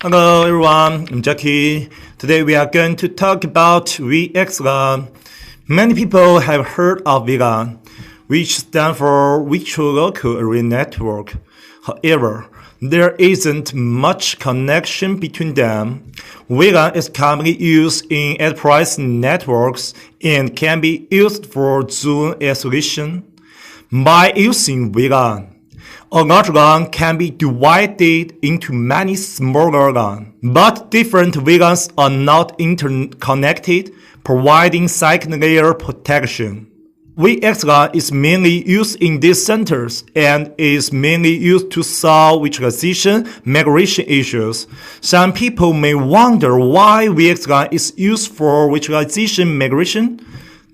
Hello everyone, I'm Jackie. Today we are going to talk about VxLAN. Many people have heard of VLAN, which stands for Virtual Local Area Network. However, there isn't much connection between them. VLAN is commonly used in enterprise networks and can be used for zone isolation. By using VLAN, a large LAN can be divided into many smaller LAN, but different VLANs are not interconnected, providing second layer protection. VxLAN is mainly used in these centers and is mainly used to solve virtualization migration issues. Some people may wonder why VxLAN is used for virtualization migration.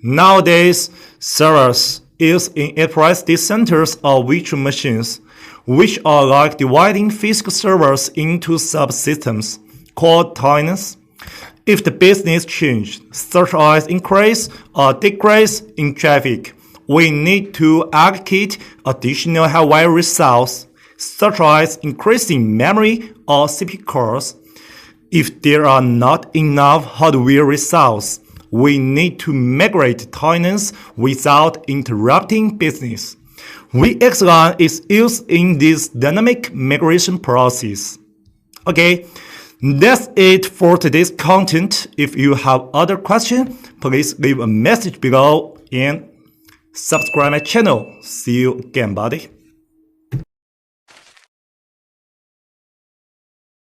Nowadays, servers used in enterprise data centers are virtual machines, which are like dividing physical servers into subsystems called tenants. If the business changed, such as increase or decrease in traffic, we need to allocate additional hardware resources, such as increasing memory or CPU cores. If there are not enough hardware resources, we need to migrate tenants without interrupting business. VxLAN is used in this dynamic migration process. Okay, that's it for today's content. If you have other questions, please leave a message below and subscribe my channel. See you again, buddy.